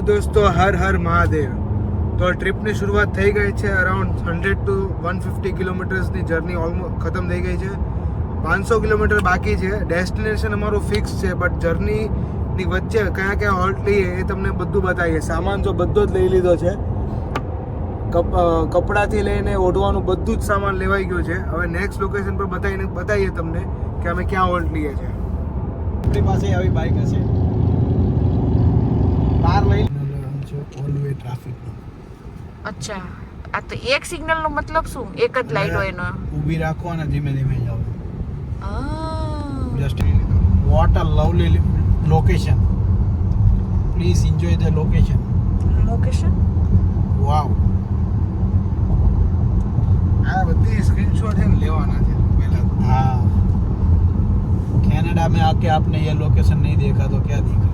દોસ્તો હર હર મહાદેવ. તો ટ્રીપની શરૂઆત થઈ ગઈ છે. અરાઉન્ડ 100 to 150 કિલોમીટર્સની જર્ની ઓલમોસ્ટ ખતમ થઈ ગઈ છે. 500 કિલોમીટર બાકી છે. ડેસ્ટિનેશન અમારું ફિક્સ છે, બટ જર્નીની વચ્ચે કયા કયા હોલ્ટ લઈએ એ તમને બધું બતાવીએ. સામાન તો બધો જ લઈ લીધો છે. કપડાથી લઈને ઓઢવાનું બધું જ સામાન લેવાઈ ગયું છે. હવે નેક્સ્ટ લોકેશન પર બતાવીએ તમને કે અમે ક્યાં હોલ્ટ લઈએ છીએ. આપણી પાસે આવી બાઇક હશે, કાર લઈ ઓલ વે ટ્રાફિક. અચ્છા, આ તો એક સિગ્નલ નો મતલબ શું? એક જ લાઈટ હોય એનો. ઊભી રાખો અને ધીમે ધીમે જાઓ. આ just what a lovely location. Please enjoy the location. Location wow. આ બધી સ્ક્રીનશોટ છે ને લેવાના છે પહેલા. हाँ, कनाडा में आके आपने ये लोकेशन नहीं देखा तो क्या देखा.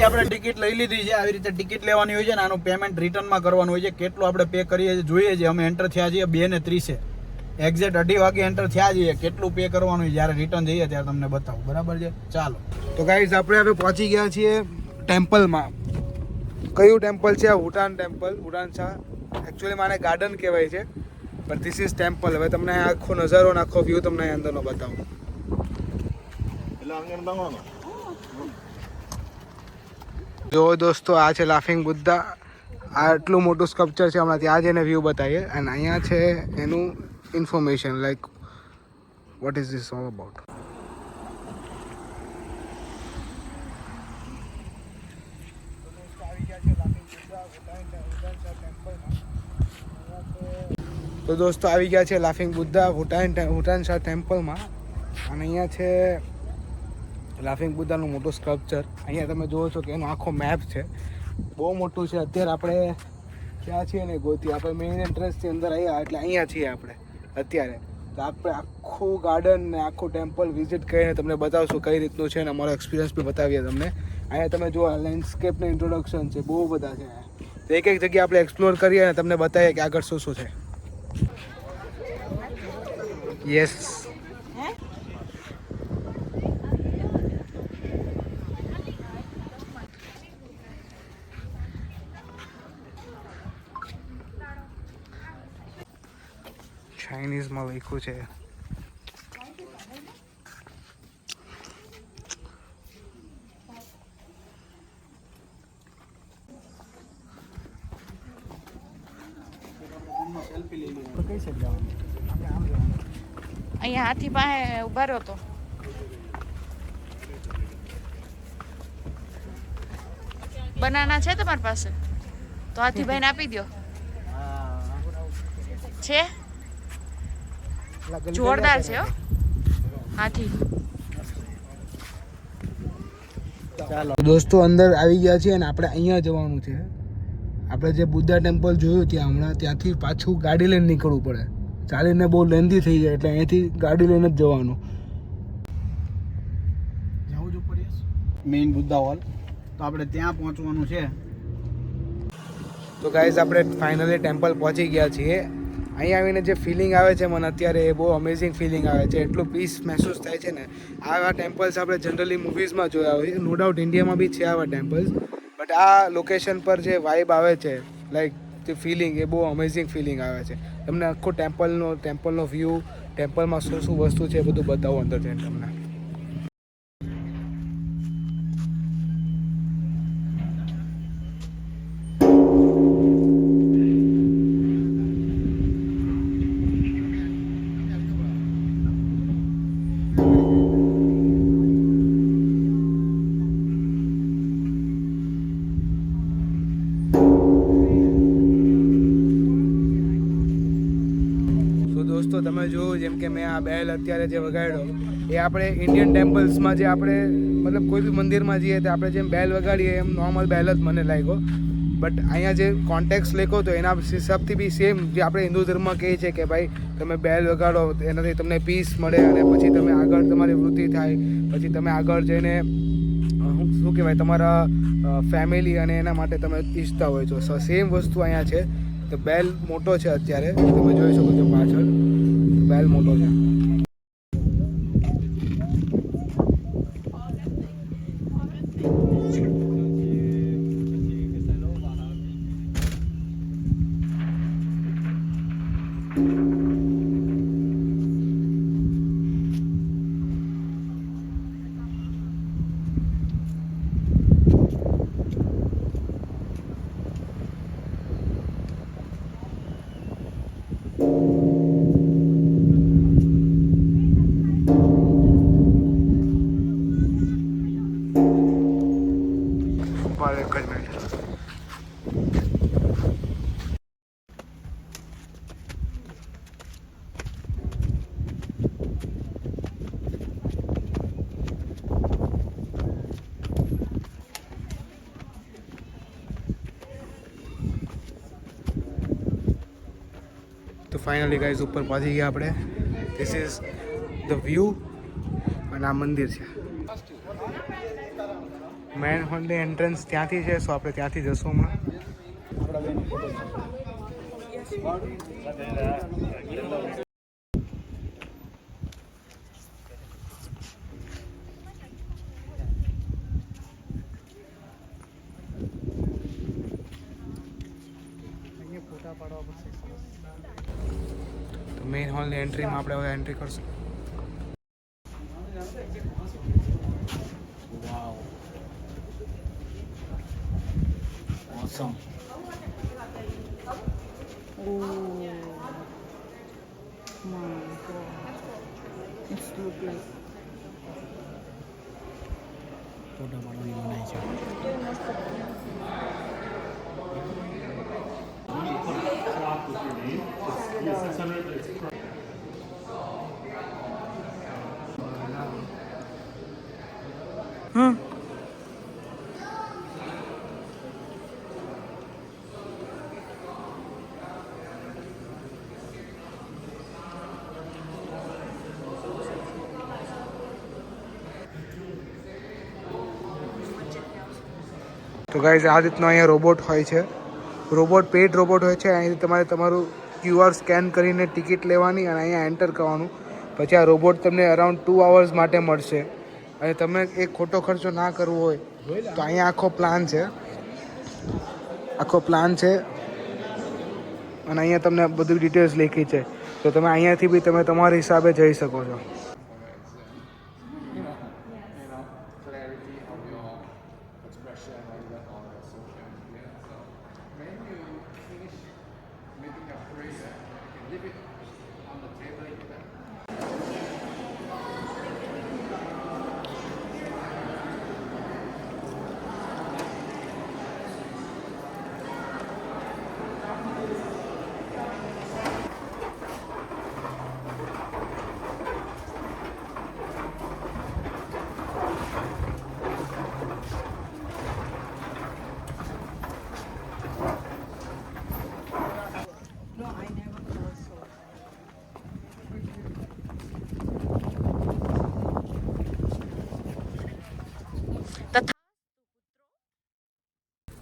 આપણે ટિકિટ લઈ લીધી છે. આવી રીતે ટિકિટ લેવાની હોય છે ને આનું પેમેન્ટ રિટર્નમાં કરવાનું હોય છે. કેટલું આપણે પે કરીએ છીએ જોઈએ છે. અમે એન્ટર થયા છીએ 2:30. એક્ઝેક્ટ 2:30 વાગે એન્ટર થયા છીએ. કેટલું પે કરવાનું જ્યારે રિટર્ન જઈએ ત્યારે તમને બતાવું. બરાબર છે, ચાલો. તો ગાઈઝ આપણે હવે પહોંચી ગયા છીએ ટેમ્પલમાં. કયું ટેમ્પલ છે? ભૂટાન ટેમ્પલ. ભૂટાન શાહ એકચ્યુઅલી માને ગાર્ડન કહેવાય છે, પણ ધીસ ઇઝ ટેમ્પલ. હવે તમને આખો નજારો અને આખો વ્યૂ તમને અંદરનો બતાવું. જો દોસ્તો, આ છે લાફિંગ બુદ્ધા. આટલું મોટું સ્કલ્પચર છે. હમણાં ત્યાં જઈને વ્યૂ બતાવીએ. અને અહીંયા છે એનું information, like what is this all about. તો દોસ્તો આવી ગયા છે લાફિંગ બુદ્ધા ભૂટાન શાહ ટેમ્પલમાં. અને અહીંયા છે લાફિંગ બુદ્ધાનું મોટું સ્કલ્પચર. અહીંયા તમે જુઓ છો કે એનો આખો મેપ છે. બહુ મોટું છે. અત્યારે આપણે ક્યાં છીએ ને ગોતી. આપણે મેઇન એન્ટ્રન્સથી અંદર આવ્યા એટલે અહીંયા છીએ આપણે અત્યારે. તો આપણે આખું ગાર્ડન ને આખું ટેમ્પલ વિઝિટ કરીને તમને બતાવશું કઈ રીતનું છે, અને અમારો એક્સપિરિયન્સ બી બતાવીએ તમને. અહીંયા તમે જુઓ લેન્ડસ્કેપનું ઇન્ટ્રોડક્શન છે, બહુ બધા છે. તો એક એક જગ્યાએ આપણે એક્સપ્લોર કરીએ અને તમને બતાવીએ કે આગળ શું શું છે. યસ, ચાઇનીઝમાં લખ્યું છે. અહીંયા હાથી પાસે ઉભા રહ્યો તો. બનાના છે તમારી પાસે? તો હાથીભાઈને આપી દો. છે જોરદાર છે હો હાથી. ચાલો દોસ્તો અંદર આવી ગયા છીએ અને આપણે અહીંયા જવાનું છે. આપણે જે બુદ્ધા ટેમ્પલ જોયું ત્યાં હમણાં, ત્યાંથી પાછું ગાડી લઈને નીકળવું પડે. ચાલીને બહુ લેન્ધી થઈ જાય એટલે અહીંયાથી ગાડી લઈને જ જવાનું. જવું જ ઉપર મેઇન બુદ્ધા હોલ. તો આપણે ત્યાં પહોંચવાનું છે. તો ગાઈઝ આપણે ફાઇનલી ટેમ્પલ પહોંચી ગયા છીએ. અહીંયા આવીને જે ફિલિંગ આવે છે મને અત્યારે, એ બહુ અમેઝિંગ ફિલિંગ આવે છે. એટલું પીસ મહેસૂસ થાય છે ને. આવા ટેમ્પલ્સ આપણે જનરલી મૂવીઝમાં જોયા હોય. નો ડાઉટ ઇન્ડિયામાં બી છે આવા ટેમ્પલ્સ, બટ આ લોકેશન પર જે વાઇબ આવે છે, લાઈક જે ફિલિંગ, એ બહુ અમેઝિંગ ફિલિંગ આવે છે. તમને આખો ટેમ્પલનો વ્યૂ, ટેમ્પલમાં શું શું વસ્તુ છે એ બધું બતાવું અંદર જઈને તમને. દોસ્તો તમે જોયું જેમ કે મેં આ બેલ અત્યારે જે વગાડ્યો, એ આપણે ઇન્ડિયન ટેમ્પલ્સમાં જે આપણે મતલબ કોઈ બી મંદિરમાં જઈએ તો આપણે જેમ બેલ વગાડીએ એમ નોર્મલ બેલ જ મને લાગ્યો. બટ અહીંયા જે કોન્ટેક્ટ લખ્યો હતો એના હિસાબથી બી સેમ જે આપણે હિન્દુ ધર્મમાં કહીએ છીએ કે ભાઈ તમે બેલ વગાડો એનાથી તમને પીસ મળે અને પછી તમે આગળ તમારી વૃત્તિ થાય, પછી તમે આગળ જઈને શું કહેવાય તમારા ફેમિલી અને એના માટે તમે ઈચ્છતા હોય છો. સેમ વસ્તુ અહીંયા છે. તો બેલ મોટો છે અત્યારે, તમે જોઈ શકો છો પાછળ બેલ મોટો છે. એક જ મિનિટ. તો ફાઇનલી ગાઈઝ ઉપર પહોંચી ગયા આપણે. ધીસ ઇઝ ધ વ્યૂ અને આ મંદિર છે. મેન હોલની એન્ટ્રન્સ ત્યાંથી છે, સો આપણે ત્યાંથી જશું હમણાં. તો મેઇન હોલની એન્ટ્રીમાં આપણે હવે એન્ટ્રી કરશું. Awesome. Oh my god. It's look like ફોટા પાડવાની મનાઈ છે. તો ગાઈઝ આ રીતનો અહીંયા રોબોટ હોય છે. રોબોટ પેઇડ રોબોટ હોય છે. અહીંથી તમારે તમારું QR સ્કેન કરીને ટિકિટ લેવાની અને અહીંયા એન્ટર કરવાનું. પછી આ રોબોટ તમને અરાઉન્ડ 2 hours માટે મળશે. અને તમે એક ખોટો ખર્ચો ના કરવો હોય તો અહીંયા આખો પ્લાન છે. અને અહીંયા તમને બધી ડિટેલ્સ લખી છે. તો તમે અહીંયાથી બી તમે તમારા હિસાબે જઈ શકો છો.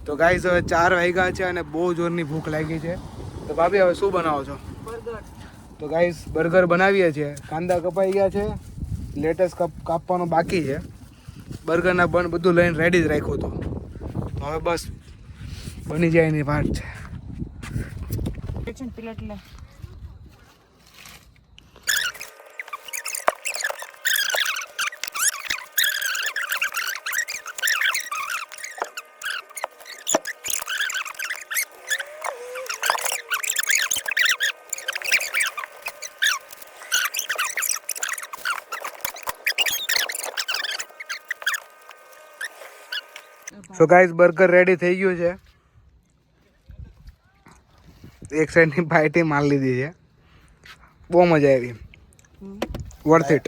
તો ગાઈઝ હવે 4 વાગ્યા છે અને બહુ જોરની ભૂખ લાગી છે. તો ભાભી હવે શું બનાવો છો? બર્ગર. તો ગાઈઝ બર્ગર બનાવીએ છીએ. કાંદા કપાઈ ગયા છે, લેટેસ કાપવાનું બાકી છે. બર્ગરના બન બધું લઈને રેડી જ રાખ્યું હતું. તો હવે બસ બની જાય એની વાત છે. પ્લેટ લે. સો ગાઈઝ બર્ગર રેડી થઈ ગયું છે. એક સાઈડની બાઈટ માર લીધી છે. બહુ મજા આવી. Worth it.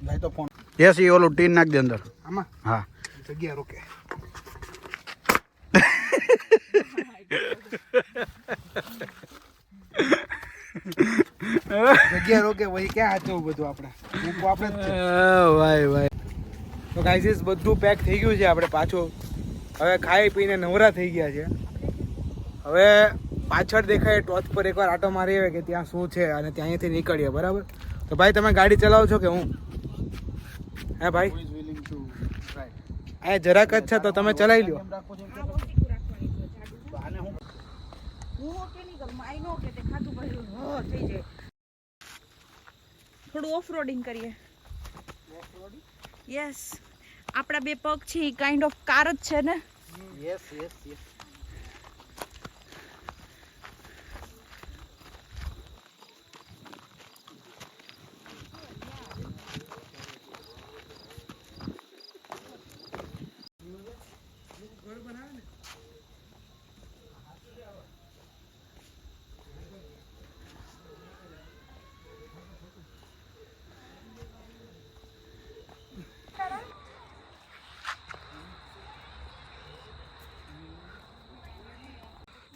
ભાઈ તો ફોન યસ એ ઓલું ટીન નાખ દે અંદર. આમાં હા જગ્યા રોકે. જગ્યા રોકે વહી ક્યાં હાચવું બધું આપણે મૂકવું આપણે જ છે. ભાઈ ભાઈ તો ગાઈઝ બધું પેક થઈ ગયું છે. આપણે પાછું હવે ખાઈ પીને નવરા થઈ ગયા છે. હવે પાછળ દેખાય ટોચ પર એકવાર આટો મારી આવે કે ત્યાં શું છે અને ત્યાંથી નીકળીએ. બરાબર? તો ભાઈ તમે ગાડી ચલાવો છો કે હું? હે ભાઈ? અહીંયા જરાક જ છે તો તમે ચલાવી લો. થોડું ઓફ રોડિંગ કરીએ. યસ, આપણા બે પગ છે એ કાઇન્ડ ઓફ કાર જ છે ને. Yes yes yes.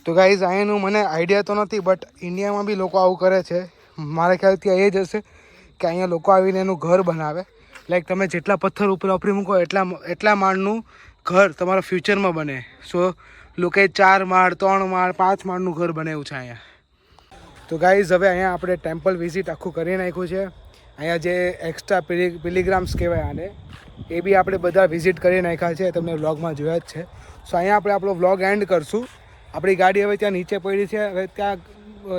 તો ગાઈઝ અહીંયાનું મને આઈડિયા તો નથી, બટ ઇન્ડિયામાં બી લોકો આવું કરે છે. મારા ખ્યાલથી એ જ હશે કે અહીંયા લોકો આવીને એનું ઘર બનાવે. લાઈક તમે જેટલા પથ્થર ઉપર વાપરી મૂકો એટલા માળનું ઘર તમારા ફ્યુચરમાં બને. સો લોકોએ 4 માળ 3 માળ 5 માળનું ઘર બનાવ્યું છે અહીંયા. તો ગાઈઝ હવે અહીંયા આપણે ટેમ્પલ વિઝિટ આખું કરી નાખ્યું છે. અહીંયા જે એક્સ્ટ્રા પિલિગ્રામ્સ કહેવાય આને, એ બી આપણે બધા વિઝિટ કરી નાખ્યા છે. તમને વ્લોગમાં જોયા જ છે. સો અહીંયા આપણે આપણો વ્લોગ એન્ડ કરશું. આપણી ગાડી હવે ત્યાં નીચે પડી છે. હવે ત્યાં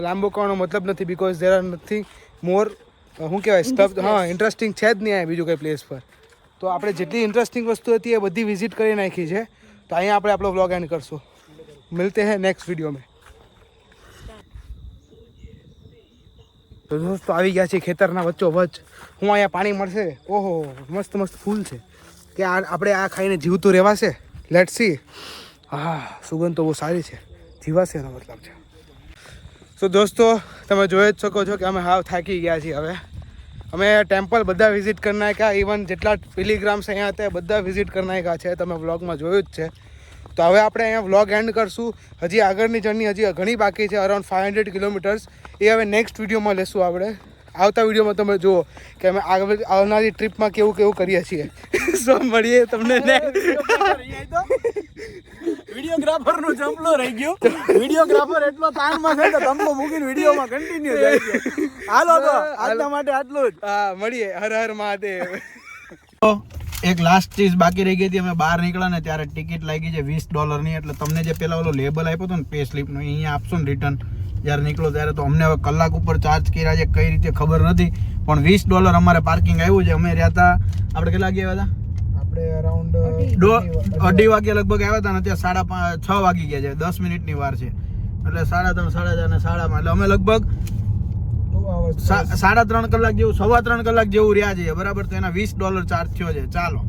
લાંબો કરવાનો મતલબ નથી, બિકોઝ દેર આર નથિંગ મોર શું કહેવાય સ્ટફ. હા, ઇન્ટરેસ્ટિંગ છે જ નહીં અહીંયા બીજું કંઈ પ્લેસ પર. તો આપણે જેટલી ઇન્ટરેસ્ટિંગ વસ્તુ હતી એ બધી વિઝિટ કરી નાખી છે. તો અહીંયા આપણે આપણો વ્લોગ એન્ડ કરશું. મિલતે હૈ નેક્સ્ટ વિડીયો મેં. તો દોસ્તો આવી ગયા છે ખેતરના વચ્ચોવચ્ચ. હું અહીંયા પાણી મળશે. ઓહો, મસ્ત મસ્ત ફૂલ છે. કે આપણે આ ખાઈને જીવતું રહેવાશે. Let's see. હા, સુગંધ તો બહુ સારી છે. જીવાશે એનો મતલબ છે. સો દોસ્તો તમે જોઈ જ શકો છો કે અમે હાવ થાકી ગયા છીએ. હવે અમે ટેમ્પલ બધા વિઝિટ કરી નાખ્યા. ઇવન જેટલા પિલિગ્રામ્સ અહીંયા હતા બધા વિઝિટ કરી નાખ્યા છે. તમે વ્લોગમાં જોયું જ છે. તો હવે આપણે અહીંયા વ્લોગ એન્ડ કરશું. હજી આગળની જર્ની હજી ઘણી બાકી છે, અરાઉન્ડ 500 કિલોમીટર્સ. એ હવે નેક્સ્ટ વિડીયોમાં લેશું આપણે. આવતા વિડીયોમાં તમે જુઓ કે અમે આવનારી ટ્રીપમાં કેવું કેવું કરીએ છીએ. સો મળીએ તમને વિડીયોગ્રાફર નું જંપલો રહી ગયો. વિડીયોગ્રાફર એટલો તાણમાં છે કે તંબુ મૂકીને વિડીયોમાં કન્ટિન્યુ જાય છે. હાલો તો આજના માટે આટલું જ. હા, મળીએ. હર હર મહાદેવ. એક લાસ્ટ ચીઝ બાકી રહી ગઈ હતી. અમે બહાર નીકળ્યા ને ત્યારે ટિકિટ લાગી છે $20 ની. એટલે તમને જે પેલા ઓલો લેબલ આપ્યો હતો ને પે સ્લીપ નું, અહીંયા આપશો ને રિટર્ન જ્યારે નીકળો ત્યારે. તો અમને હવે કલાક ઉપર ચાર્જ કર્યા છે, કઈ રીતે ખબર નથી, પણ $20 અમારે પાર્કિંગ આવ્યું છે. અમે રહ્યા હતા, આપણે કેટલા વાગે આવ્યા હતા? આપણે અરાઉન્ડ 2:30 વાગે લગભગ આવ્યા હતા ને અત્યારે 5:30 વાગી ગયા છે. 10 મિનિટની વાર છે. એટલે 3:30, 4:30 અને 4:30 એટલે અમે લગભગ 3.5 કલાક જેવું, 3.25 કલાક જેવું રહ્યા છે. બરાબર? તો એના $20 ચાર્જ થયો છે. ચાલો.